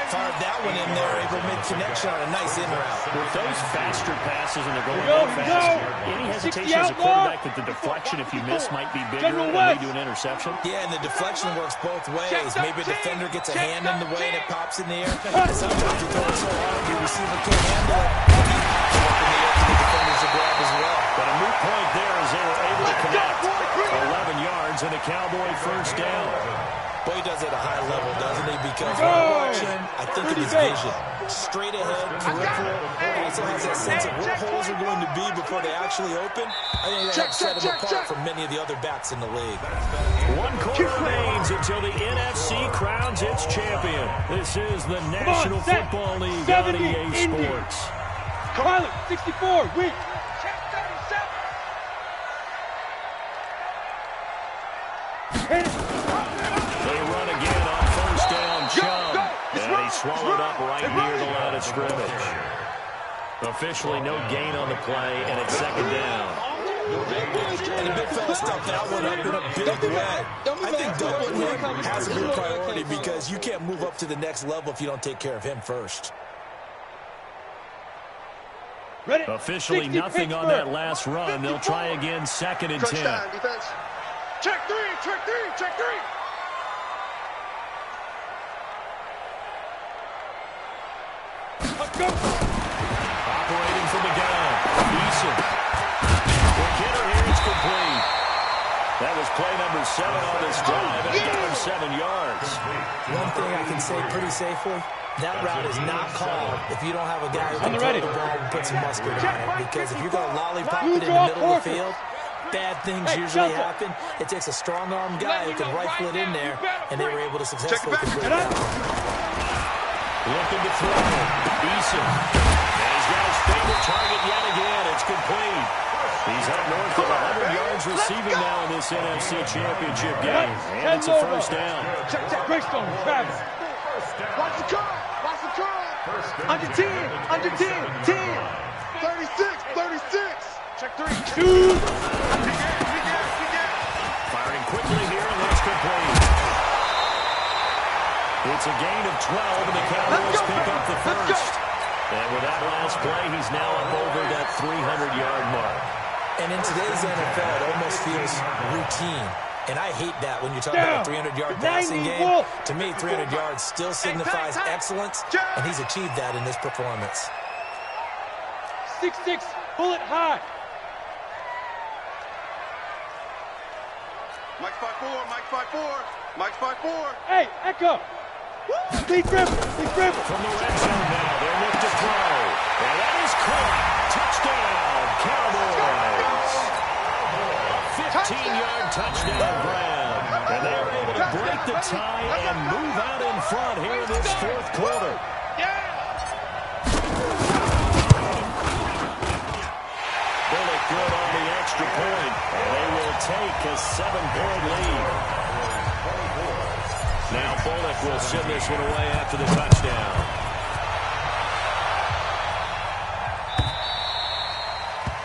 Fired that one in there, able to make connection on a nice in route. With those faster passes and they're going real fast, any hesitation as a quarterback that the deflection, if you miss, might be bigger and lead to an interception? Yeah, and the deflection works both ways. Maybe a defender gets a hand in the way and it pops in the air. Sometimes you throw it so hard the receiver can't handle it. And he pops it up in the air for the defenders to grab as well. But a moot point there as they were able to connect. 11 yards and a Cowboy first down. Boy, he does it at a high level, doesn't he? Because when I watch him, I think of his vision. Straight ahead, peripheral. Also has that sense of where holes are going to be before they actually open. I think that helps set him apart from many of the other backs in the league. 1 quarter remains until the NFC crowns its champion. This is the National Football League on EA Sports. Pilot, 64, weak. Check 37. They run again on first down, Chubb. And he's swallowed up right near the line of scrimmage. Officially no gain on the play, and it's second down. And the big fella stuffed that one up in a big way. I think doubling him has to be a priority because you can't move up to the next level if you don't take care of him first. Officially nothing on that last run. They'll try again, second and 10. Defense. Check three, check three, check three. Let's go. Operating from the gun. Eason. Quick hitter here. It's complete. That was play number 7 on this drive, and it got him 7 yards. One thing I can say pretty safely, that route is not called if you don't have a guy who can throw the ball and put some muscle on it. Because if you're going to lollipop it in the middle of the field, bad things usually happen. It takes a strong-arm guy who can rifle it in there, and they were able to successfully complete that. Looking to throw. Eason. And he's got his favorite target yet again. It's complete. He's up north of 100 yards receiving now in this NFC Championship game. And it's a first down. Check Greystone, Travis. Watch the curl. Watch the curl. Under 10. Under 10. 10. 36. 36. Check three. Shoot. Firing quickly here, and that's complete. It's a gain of 12, and the Cowboys pick up the first. And with that last play, he's now up over that 300-yard mark. And in today's NFL, it almost feels routine. And I hate that when you're talking about a 300-yard passing game. To me, 300 yards still signifies excellence, and he's achieved that in this performance. 6-6, bullet high. Mike's 5-4. Mike's 5-4. Mike's 5-4. Hey, Echo. Big dribble. Big dribble. From the red zone now, they'll look to throw. And that is caught. Touchdown, Cowboys. A 15-yard touchdown grab. And they are able to break the tie and move out in front here in this fourth quarter. Bullock good on the extra point. And they will take a 7-point lead. Now Bullock will send this one away after the touchdown.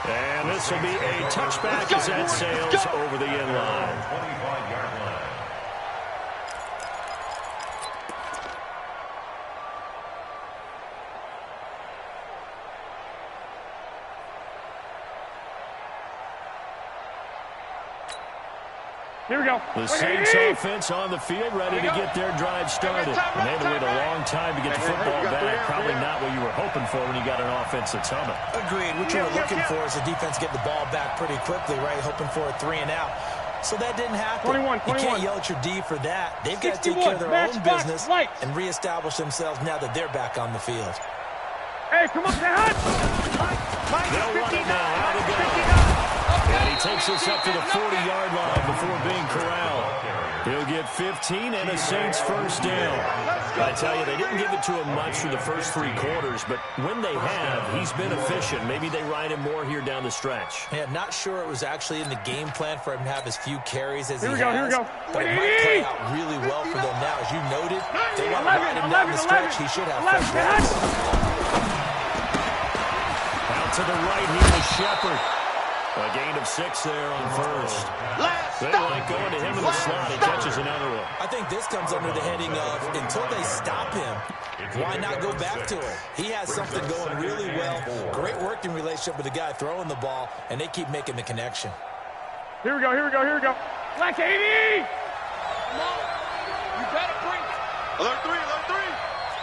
And this will be a touchback as that sails over the end line. 25-yard line. Here we go. The Saints offense on the field, ready to get their drive started. And they had to wait a long time to get the football back. Probably not what you were hoping for when you got an offense that's humming. Agreed. What you were looking for is the defense get the ball back pretty quickly, right? Hoping for a 3 and out. So that didn't happen. 21. You can't yell at your D for that. They've got to take care of their own business and reestablish themselves now that they're back on the field. Hey, come on, say hi. They'll run it now out of the gun. And he takes us up to the 40-yard line before being corralled. He'll get 15 and a Saints first down. I tell you, they didn't give it to him much through the first 3 quarters, but when they have, he's been efficient. Maybe they ride him more here down the stretch. Yeah, not sure it was actually in the game plan for him to have as few carries as he has. Here we go. But it might play out really well for them now. As you noted, they want to ride him down the stretch. He should have fresh legs. Out to the right here is Shepard. A gain of 6 there on first. They like going to him in the slot. He catches another one. I think this comes under the heading of until they stop him, why not go back to him? He has something going really well. Great working relationship with the guy throwing the ball, and they keep making the connection. Here we go. Black 80. You better bring it. Alert 3. Alert 3.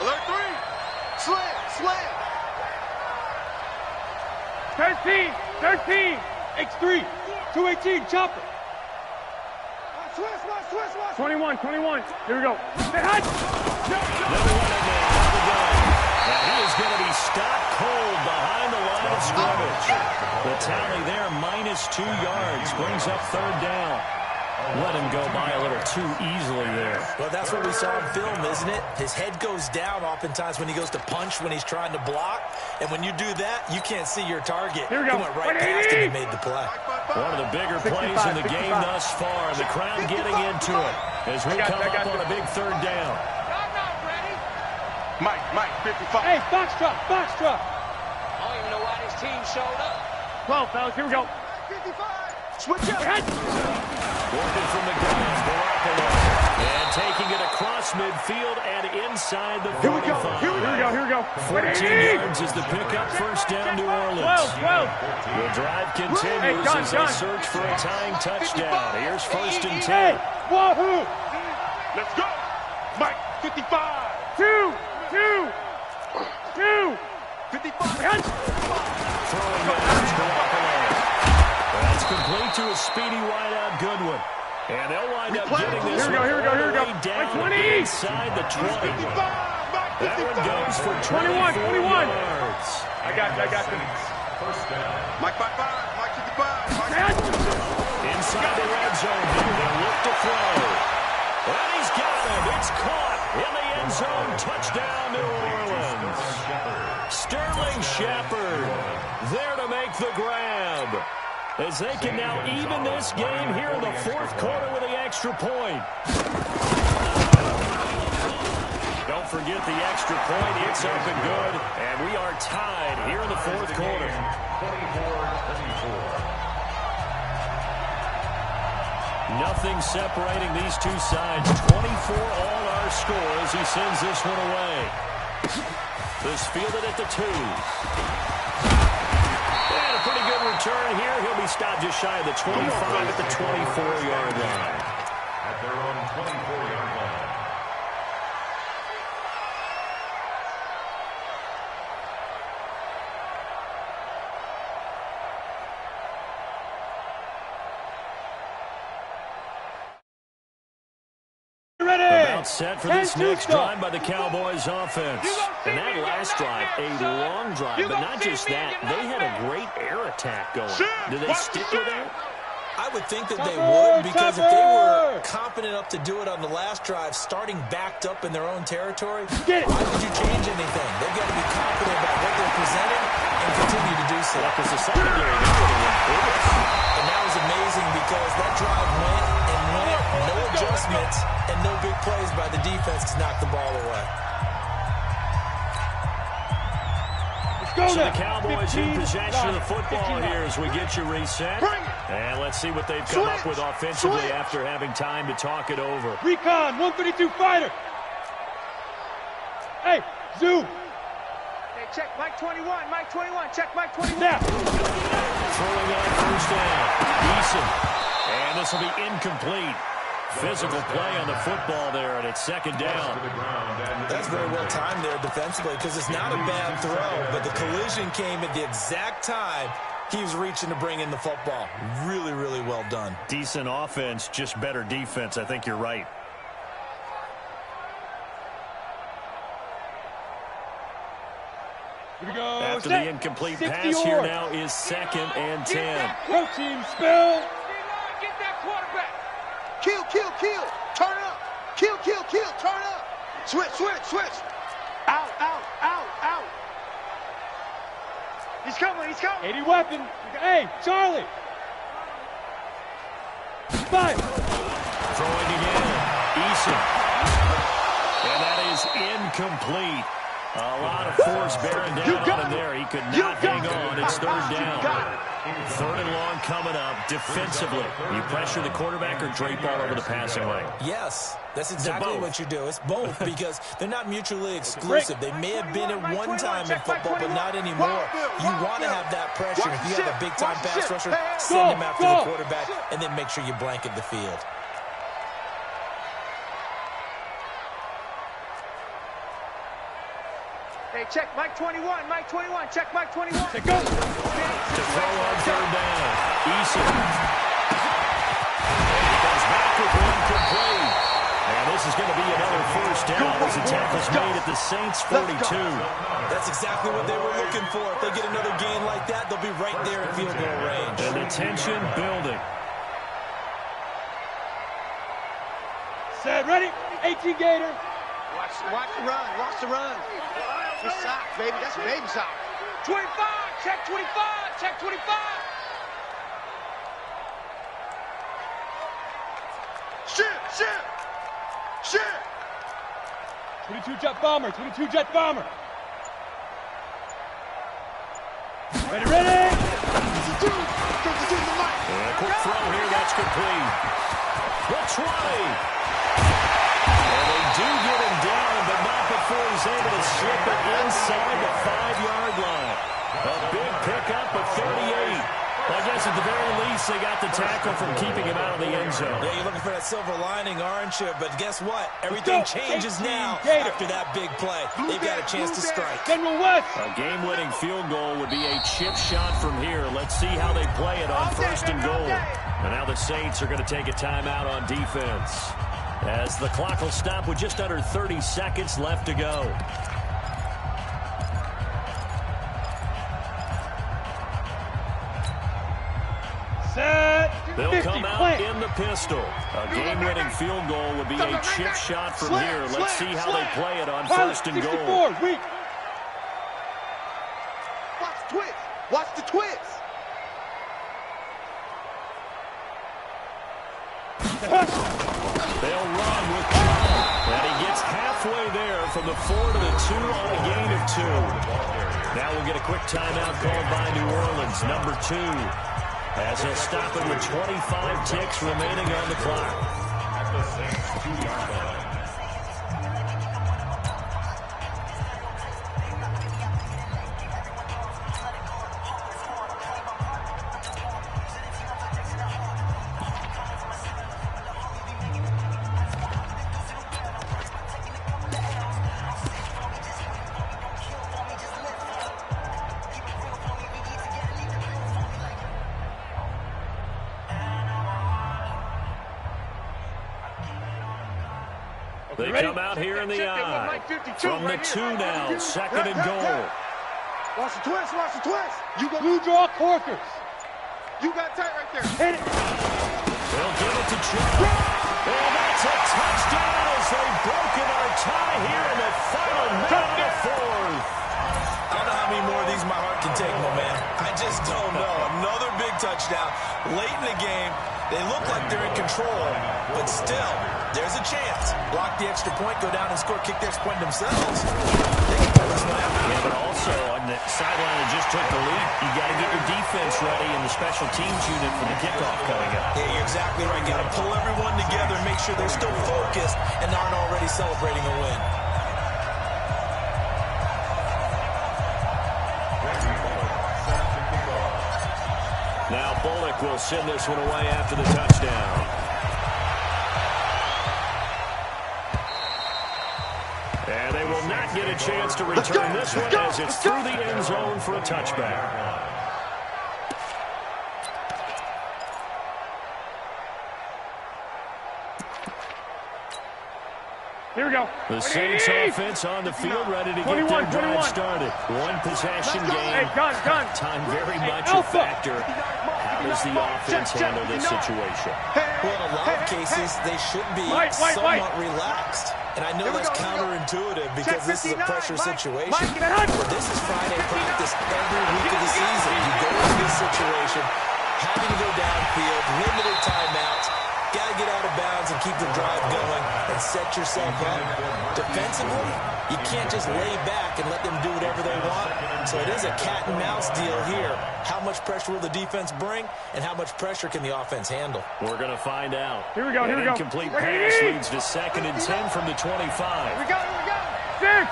Alert 3. Slam. 13. X3. 218. Chopper. Switch. 21. Here we go. Say hi. Another one in there. Out the gun. And he is going to be stopped cold behind the line of scrimmage. The tally there, -2 yards, brings up third down. Let him go by a little too easily there. Well, that's what we saw in film, isn't it? His head goes down oftentimes when he goes to punch, when he's trying to block. And when you do that, you can't see your target. Here we go. He went right past him and made the play. One of the bigger plays in the game thus far. The crowd getting into it as we come up on a big third down. Mike, 55. Hey, box truck, box truck. I don't even know why this team showed up. 12, fellas, here we go. 55. Switch up. Working from the ground, Garoppolo. And taking it across midfield and inside the 45. Here we go. 14 yards is the pickup, first down New Orleans. 12. The drive continues as they search for a tying touchdown. Here's first and 10. Hey, wahoo! Let's go. Mike, 55. 2. 55. Throwing down Garoppolo. That's complete to a speedy wideout Goodwin. And they'll wind up getting this one Here we go. down 20. inside the 20. 55. Mike, 55. That one goes for 21. 21 yards. I got you. First down. Mike, 55. Mike, 55. Inside the red zone here. They look to throw. And he's got him. It's caught in the end zone. Touchdown, New Orleans. Sterling Shepard there to make the grab, as they can now even this game here in the fourth quarter with the extra point. Don't forget the extra point. It's up and good, and we are tied here in the fourth quarter. 24-24. Nothing separating these two sides. 24 all our score as he sends this one away. This fielded at the 2. And a pretty good return here. He'll be stopped just shy of the 25 at the 24-yard line. At their own 24-yard line. About set for this next drive by the Cowboys offense. And that last drive, a long drive, but not just that. They had a great air attack going. Do they stick with that? I would think that they would, because if they were confident enough to do it on the last drive, starting backed up in their own territory, why would you change anything? They've got to be confident about what they're presenting and continue to do so. Because the secondary, and that was amazing because that drive went, no adjustments, and no big plays by the defense to knock the ball away. So the Cowboys in possession of the football here as we get you reset. And let's see what they've come up with offensively after having time to talk it over. Recon, 132 fighter. Hey, zoom. Hey, check Mike 21. Mike 21. Check Mike 21. Now. Throwing on first down. Eason. And this will be incomplete. Physical play on the football there, and it's second down. That's very well timed there defensively, because it's not a bad throw, but the collision came at the exact time he was reaching to bring in the football. Really, really well done. Decent offense, just better defense. I think you're right. Here we go. After the incomplete pass, here now is second and 10. Protein spill. Get that quarterback. Kill. Turn up. Kill. Turn up. Switch. Out. He's coming. 80 weapon. Hey, Charlie. 5. Throwing again. Eason. And that is incomplete. A lot of force bearing down on him there. He could not hang on. It's third down. Third and long coming up. Defensively, you pressure the quarterback or drape all over the passing lane? Yes, that's exactly what you do. It's both, because they're not mutually exclusive. They may have been at one time in football, but not anymore. You want to have that pressure. If you have a big-time pass rusher, send him after the quarterback, and then make sure you blanket the field. Hey, check Mike 21. Mike 21. Check Mike 21. Hey, go. To throw on third down. Eason. Goes back with one complete. And this is going to be another first down as the tackle's made at the Saints 42. That's exactly what they were looking for. If they get another gain like that, they'll be right there in field goal range. And the tension building. Set, ready? 18 Gator. Watch the run. Watch the run. That's sock, baby. That's a baby sock. 25, check 25, check 25. Shit. 22 Jet Bomber, 22 Jet Bomber. Ready? And a quick throw here, that's complete. The 20. And they do get him down, but not before he's able to slip it inside the 5-yard line. A big pickup of 38. I guess at the very least, they got the tackle from keeping him out of the end zone. Yeah, you're looking for that silver lining, aren't you? But guess what? Everything changes now after that big play. They've got a chance to strike. General West. A game-winning field goal would be a chip shot from here. Let's see how they play it on 1st and goal. And now the Saints are going to take a timeout on defense, as the clock will stop with just under 30 seconds left to go. They'll come out in the pistol. A game-winning field goal would be a chip shot from here. Let's see how they play it on 1st and goal. Watch the twist. They'll run with John. And he gets halfway there from the 4 to the 2 on a gain of 2. Now we'll get a quick timeout called by New Orleans, number 2. As they'll stop it with 25 ticks remaining on the clock. At the Saints 2-yard line. They come out here in the eye. From the 2 now, 2nd and goal. Watch the twist. You go. Blue draw Corkers. You got tight right there. Hit it. They'll give it to Chubb. And that's a touchdown as they've broken our tie here in the final minute of the 4th. I don't know how many more of these my heart can take, my man. I just don't know. Another big touchdown late in the game. They look like they're in control, but still, there's a chance. Block the extra point, go down and score, kick the extra point themselves. They can pull this one out. Yeah, but also on the sideline that just took the lead, you got to get your defense ready in the special teams unit for the kickoff coming up. Yeah, you're exactly right. Got to pull everyone together, make sure they're still focused and aren't already celebrating a win. Now Bullock will send this one away after the touchdown. And they will not get a chance to return this one as it's through the end zone for a touchback. Here we go. The Saints offense on the field, ready to get their drive started. One possession game. Hey, gun. Time very much a factor. How does the offense handle this situation? Well, in a lot of cases, they should be somewhat relaxed. And I know that's counterintuitive because this is a pressure situation. But this is Friday practice every week of the season. You go into this situation, having to go downfield, limited timeouts, got to get out of bounds and keep the drive going and set yourself up. Defensively, you can't just lay back and let them do whatever they want. So it is a cat and mouse deal here. How much pressure will the defense bring and how much pressure can the offense handle? We're going to find out. Here we go. An incomplete pass leads to 2nd and 10 from the 25. Here we go. Six.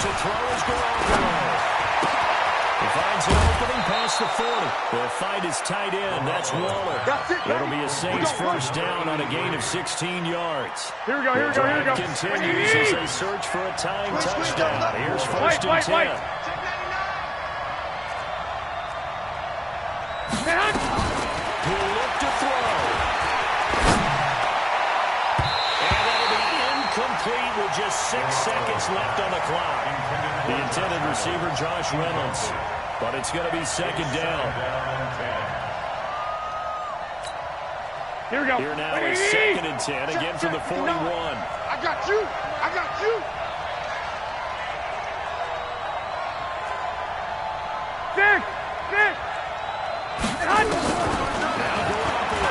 To throw is Garoppolo. He finds an opening past the 40. They'll find his tight end. That's Waller. It'll be a Saints first down on a gain of 16 yards. Here we go. Drive continues as they search for a tying touchdown. Here's 1st and 10. He'll look to throw. And that'll be incomplete with just 6 seconds left on the clock. The intended receiver, Josh Reynolds. But it's going to be second down. Here we go. Here now is second and 10, again from the 41. I got you. I got you. Six. Now Garoppolo.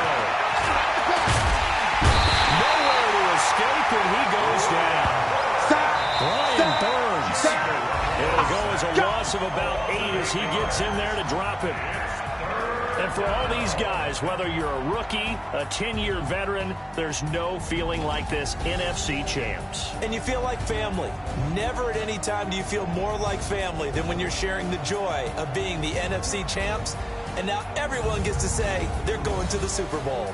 Nowhere to escape, and he goes down. Brian Burns. It'll go as a loss of about 8 as he gets in there to drop it. And for all these guys, whether you're a rookie, a 10-year veteran, there's no feeling like this NFC champs. And you feel like family. Never at any time do you feel more like family than when you're sharing the joy of being the NFC champs. And now everyone gets to say they're going to the Super Bowl.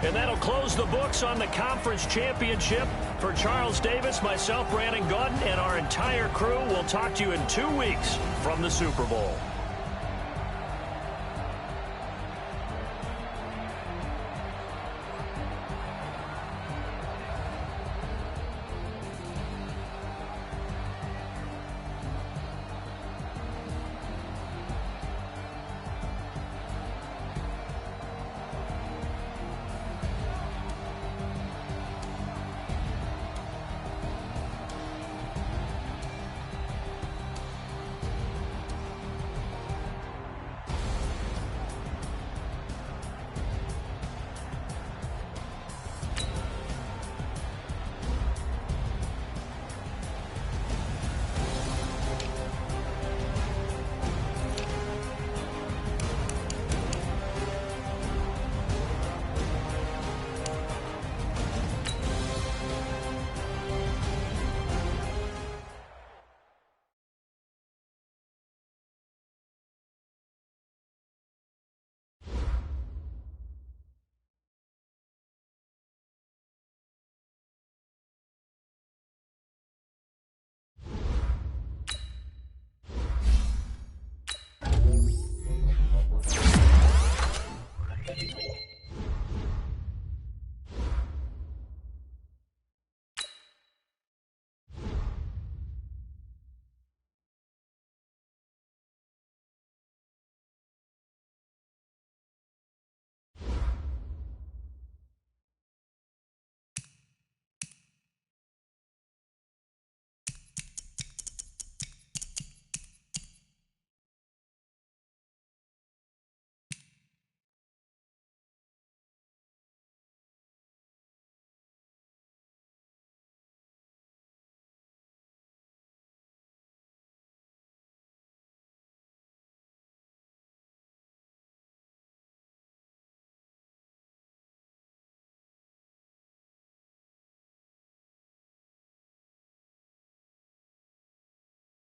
And that'll close the books on the conference championship. For Charles Davis, myself, Brandon Gaudin, and our entire crew, we'll talk to you in 2 weeks from the Super Bowl.